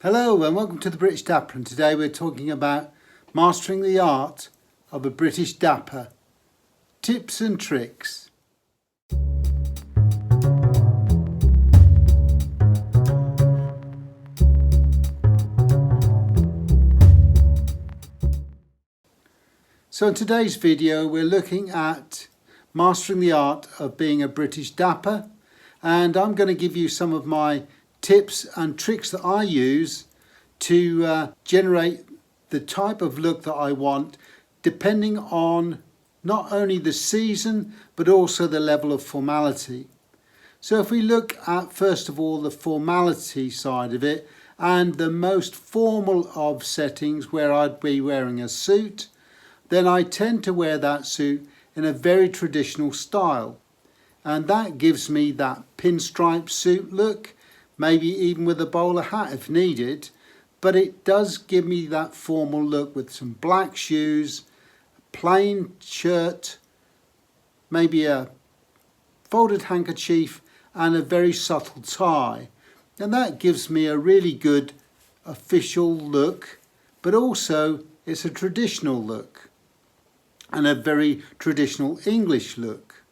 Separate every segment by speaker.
Speaker 1: Hello and welcome to the British Dapper, and today we're talking about mastering the art of a British Dapper. Tips and tricks. So in today's video we're looking at mastering the art of being a British Dapper, and I'm going to give you some of my tips and tricks that I use to generate the type of look that I want, depending on not only the season but also the level of formality. So if we look at first of all the formality side of it, and the most formal of settings where I'd be wearing a suit, then I tend to wear that suit in a very traditional style, and that gives me that pinstripe suit look, maybe even with a bowler hat if needed, but it does give me that formal look with some black shoes, a plain shirt, maybe a folded handkerchief and a very subtle tie, and that gives me a really good official look, but also it's a traditional look and a very traditional English look.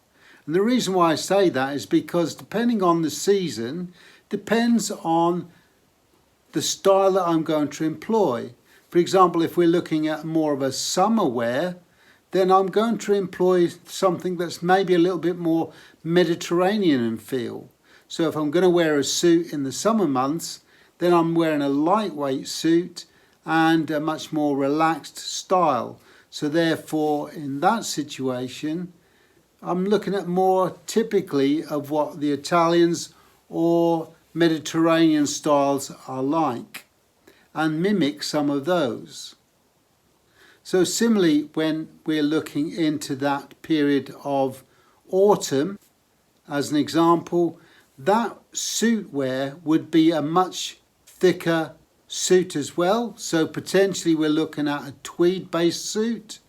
Speaker 1: And the reason why I say that is because depending on the season, depends on the style that I'm going to employ. For example, if we're looking at more of a summer wear, then I'm going to employ something that's maybe a little bit more Mediterranean in feel. So if I'm going to wear a suit in the summer months, then I'm wearing a lightweight suit and a much more relaxed style. So therefore, in that situation, I'm looking at more typically of what the Italians or Mediterranean styles are like, and mimic some of those. So similarly, when we're looking into that period of autumn, as an example, that suit wear would be a much thicker suit as well. So potentially we're looking at a tweed based suit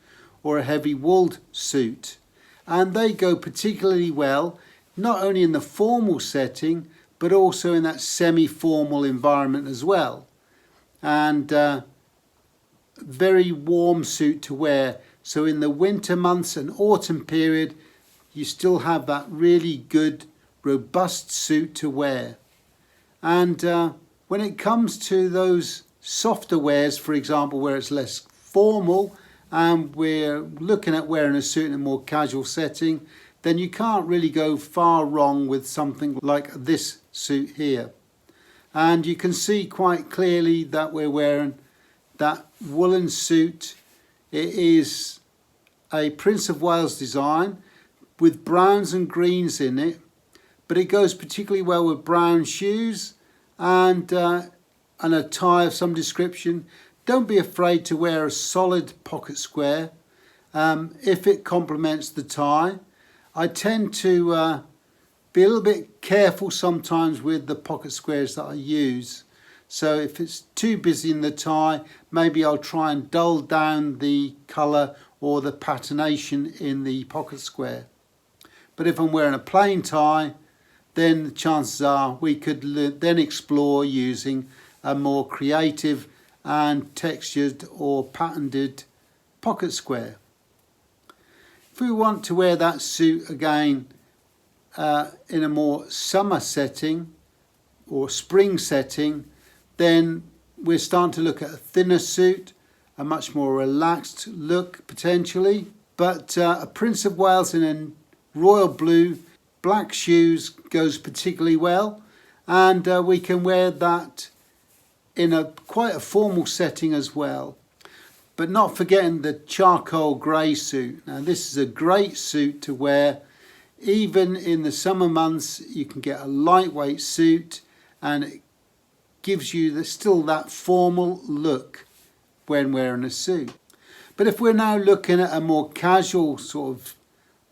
Speaker 1: or a heavy wooled suit, and they go particularly well not only in the formal setting but also in that semi-formal environment as well, and very warm suit to wear. So in the winter months and autumn period you still have that really good robust suit to wear. And when it comes to those softer wears, for example, where it's less formal and we're looking at wearing a suit in a more casual setting, then you can't really go far wrong with something like this suit here. And you can see quite clearly that we're wearing that woolen suit. It is a Prince of Wales design with browns and greens in it, but it goes particularly well with brown shoes and a tie of some description. Don't be afraid to wear a solid pocket square if it complements the tie. I tend to be a little bit careful sometimes with the pocket squares that I use. So if it's too busy in the tie, maybe I'll try and dull down the colour or the patternation in the pocket square. But if I'm wearing a plain tie, then the chances are we could then explore using a more creative and textured or patterned pocket square. If we want to wear that suit again in a more summer setting or spring setting, then we're starting to look at a thinner suit, a much more relaxed look potentially, but a Prince of Wales in a royal blue, black shoes goes particularly well, and we can wear that in a quite a formal setting as well. But not forgetting the charcoal grey suit. Now this is a great suit to wear even in the summer months. You can get a lightweight suit and it gives you still that formal look when wearing a suit. But if we're now looking at a more casual sort of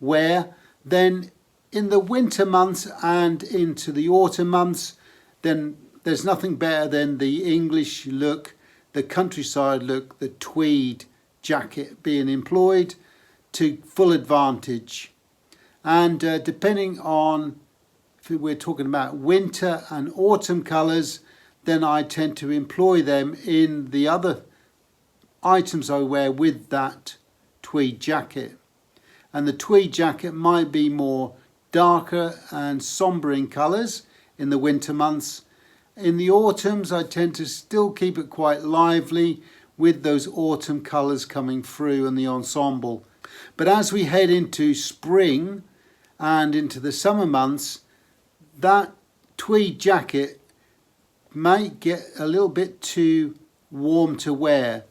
Speaker 1: wear, then in the winter months and into the autumn months, then there's nothing better than the English look, the countryside look, the tweed jacket being employed to full advantage. And depending on if we're talking about winter and autumn colours, then I tend to employ them in the other items I wear with that tweed jacket. And the tweed jacket might be more darker and sombre in colours in the winter months. In the autumns I tend to still keep it quite lively with those autumn colours coming through in the ensemble. But as we head into spring and into the summer months, that tweed jacket may get a little bit too warm to wear,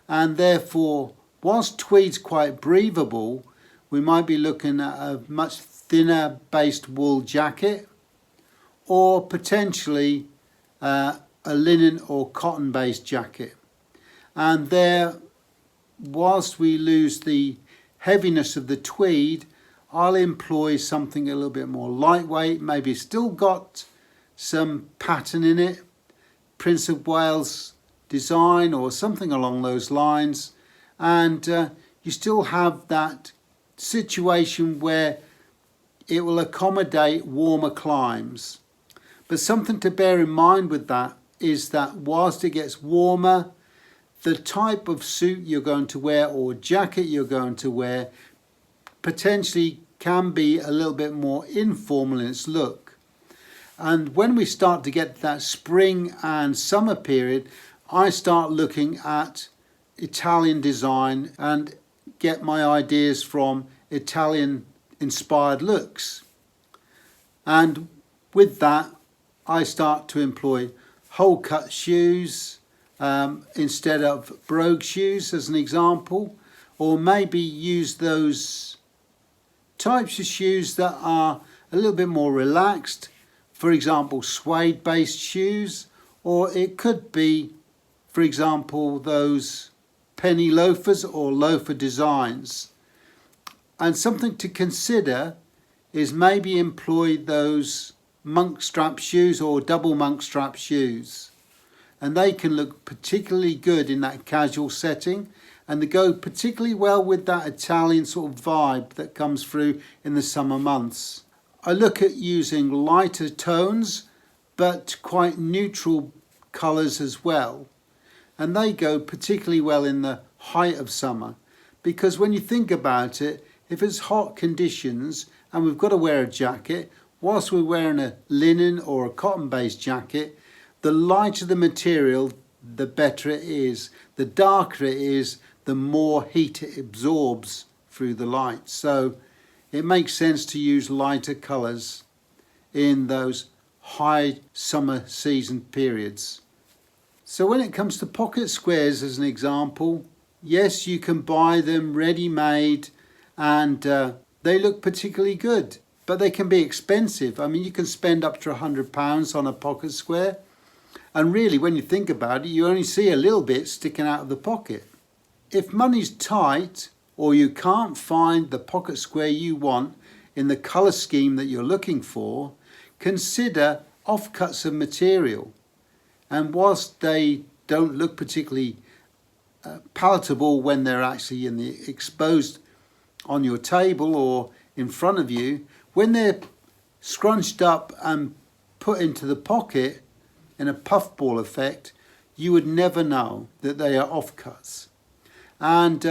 Speaker 1: and therefore whilst tweed's quite breathable, we might be looking at a much thinner based wool jacket, or potentially a linen or cotton based jacket. And there, whilst we lose the heaviness of the tweed, I'll employ something a little bit more lightweight, maybe still got some pattern in it, Prince of Wales design or something along those lines, and you still have that situation where it will accommodate warmer climes. But something to bear in mind with that is that whilst it gets warmer, the type of suit you're going to wear or jacket you're going to wear potentially can be a little bit more informal in its look. And when we start to get that spring and summer period, I start looking at Italian design and get my ideas from Italian inspired looks. And with that, I start to employ hole cut shoes instead of brogue shoes as an example, or maybe use those types of shoes that are a little bit more relaxed, for example suede based shoes, or it could be, for example, those penny loafers or loafer designs. And something to consider is maybe employ those monk strap shoes or double monk strap shoes, and they can look particularly good in that casual setting, and they go particularly well with that Italian sort of vibe that comes through in the summer months. I look at using lighter tones but quite neutral colours as well, and they go particularly well in the height of summer, because when you think about it, if it's hot conditions and we've got to wear a jacket, whilst we're wearing a linen or a cotton based jacket, the lighter the material, the better it is. The darker it is, the more heat it absorbs through the light. So it makes sense to use lighter colours in those high summer season periods. So when it comes to pocket squares as an example, yes, you can buy them ready-made and they look particularly good, but they can be expensive. I mean, you can spend up to £100 on a pocket square, and really when you think about it, you only see a little bit sticking out of the pocket. If money's tight or you can't find the pocket square you want in the colour scheme that you're looking for, consider offcuts of material. And whilst they don't look particularly palatable when they're actually in the exposed on your table or in front of you, when they're scrunched up and put into the pocket in a puffball effect, you would never know that they are offcuts. And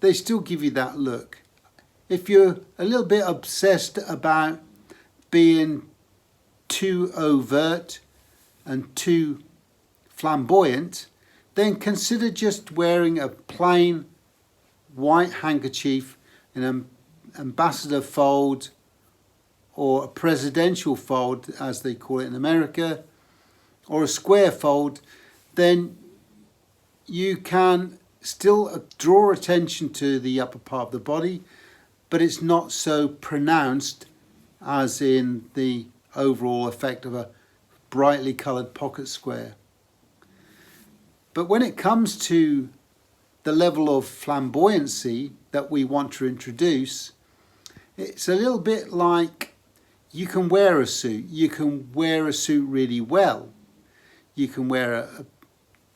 Speaker 1: they still give you that look. If you're a little bit obsessed about being too overt and too flamboyant, then consider just wearing a plain white handkerchief in an ambassador fold or a presidential fold, as they call it in America, or a square fold. Then you can still draw attention to the upper part of the body, but it's not so pronounced as in the overall effect of a brightly coloured pocket square. But when it comes to the level of flamboyancy that we want to introduce, it's a little bit like you can wear a suit. You can wear a suit really well. You can wear a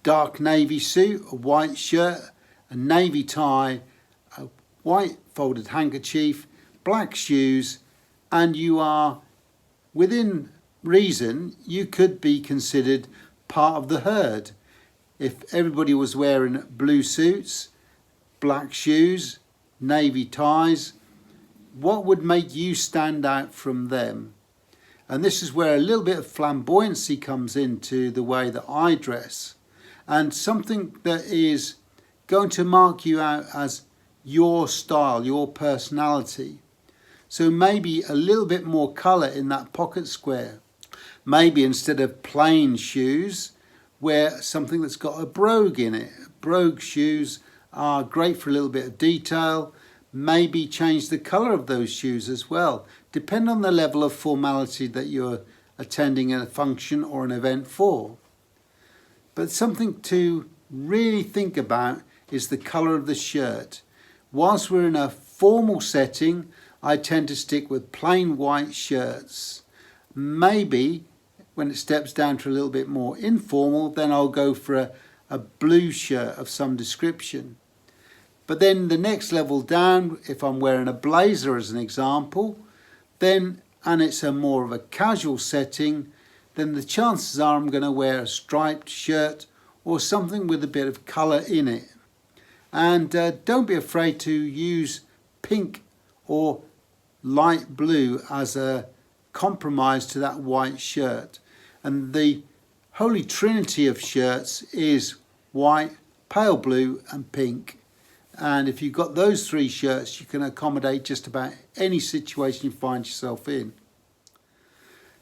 Speaker 1: dark navy suit, a white shirt, a navy tie, a white folded handkerchief, black shoes, and you are, within reason, you could be considered part of the herd. If everybody was wearing blue suits, black shoes, navy ties, what would make you stand out from them? And this is where a little bit of flamboyancy comes into the way that I dress, and something that is going to mark you out as your style, your personality. So maybe a little bit more colour in that pocket square. Maybe instead of plain shoes, wear something that's got a brogue in it. Brogue shoes are great for a little bit of detail. Maybe change the colour of those shoes as well. Depend on the level of formality that you're attending a function or an event for. But something to really think about is the colour of the shirt. Whilst we're in a formal setting, I tend to stick with plain white shirts. Maybe when it steps down to a little bit more informal, then I'll go for a blue shirt of some description. But then the next level down, if I'm wearing a blazer as an example, then, and it's a more of a casual setting, then the chances are I'm going to wear a striped shirt or something with a bit of colour in it. And don't be afraid to use pink or light blue as a compromise to that white shirt. And the holy trinity of shirts is white, pale blue and pink. And if you've got those three shirts, you can accommodate just about any situation you find yourself in.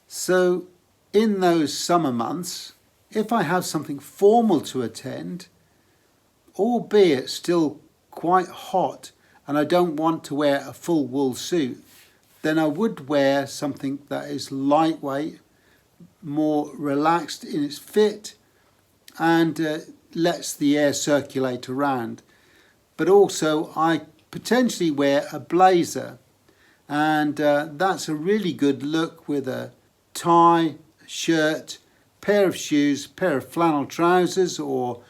Speaker 1: So in those summer months, if I have something formal to attend, albeit still quite hot, and I don't want to wear a full wool suit, then I would wear something that is lightweight, more relaxed in its fit, and lets the air circulate around. But also I potentially wear a blazer, and that's a really good look with a tie, shirt, pair of shoes, pair of flannel trousers or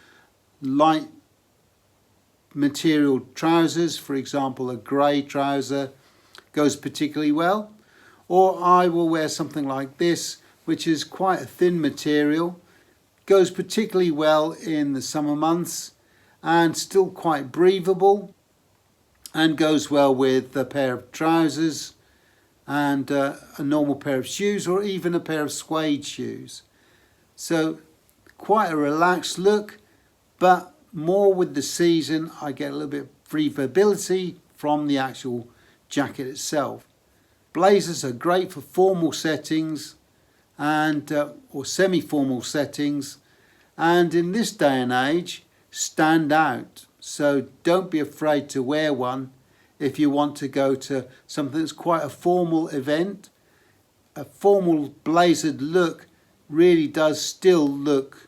Speaker 1: light material trousers. For example, a grey trouser goes particularly well. Or I will wear something like this, which is quite a thin material, goes particularly well in the summer months and still quite breathable, and goes well with a pair of trousers and a normal pair of shoes, or even a pair of suede shoes. So quite a relaxed look, but more with the season I get a little bit of breathability from the actual jacket itself. Blazers are great for formal settings and or semi-formal settings, and in this day and age stand out. So don't be afraid to wear one if you want to go to something that's quite a formal event. A formal blazered look really does still look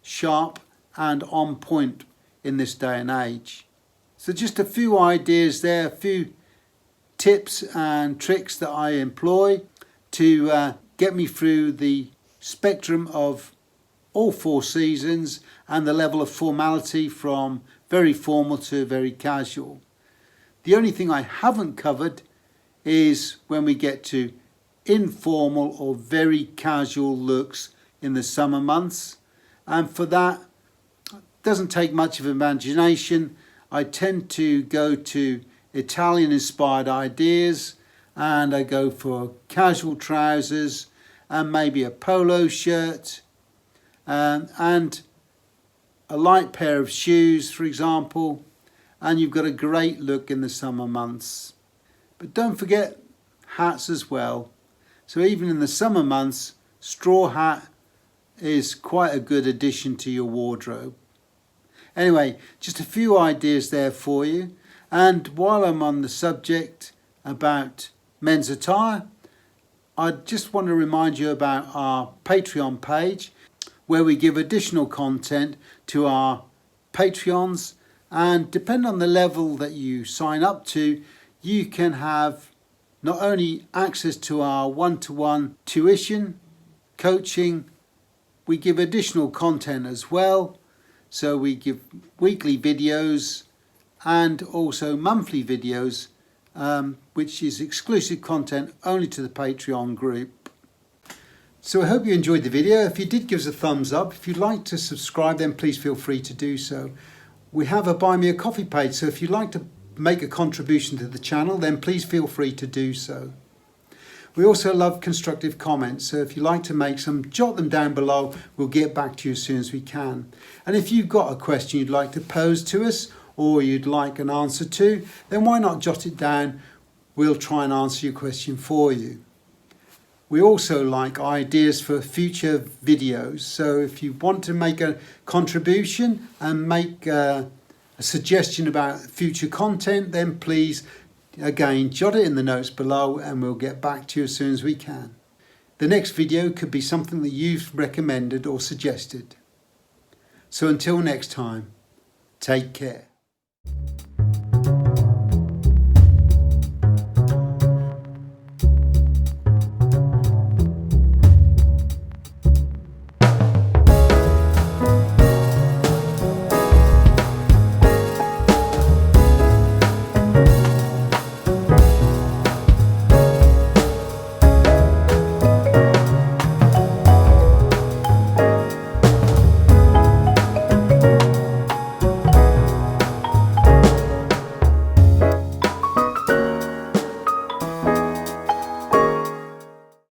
Speaker 1: sharp and on point in this day and age. So just a few ideas there, a few tips and tricks that I employ to get me through the spectrum of all four seasons and the level of formality from very formal to very casual. The only thing I haven't covered is when we get to informal or very casual looks in the summer months, and for that it doesn't take much of imagination. I tend to go to Italian inspired ideas, and I go for casual trousers and maybe a polo shirt and a light pair of shoes, for example, and you've got a great look in the summer months. But don't forget hats as well. So even in the summer months, straw hat is quite a good addition to your wardrobe. Anyway, just a few ideas there for you. And while I'm on the subject about men's attire, I just want to remind you about our Patreon page, where we give additional content to our Patreons, and depending on the level that you sign up to, you can have not only access to our one-to-one tuition, coaching, we give additional content as well. So we give weekly videos and also monthly videos, which is exclusive content only to the Patreon group. So I hope you enjoyed the video. If you did, give us a thumbs up. If you'd like to subscribe, then please feel free to do so. We have a Buy Me a Coffee page, so if you'd like to make a contribution to the channel, then please feel free to do so. We also love constructive comments, so if you'd like to make some, jot them down below. We'll get back to you as soon as we can. And if you've got a question you'd like to pose to us or you'd like an answer to, then why not jot it down? We'll try and answer your question for you. We also like ideas for future videos, so if you want to make a contribution and make a suggestion about future content, then please, again, jot it in the notes below and we'll get back to you as soon as we can. The next video could be something that you've recommended or suggested. So until next time, take care.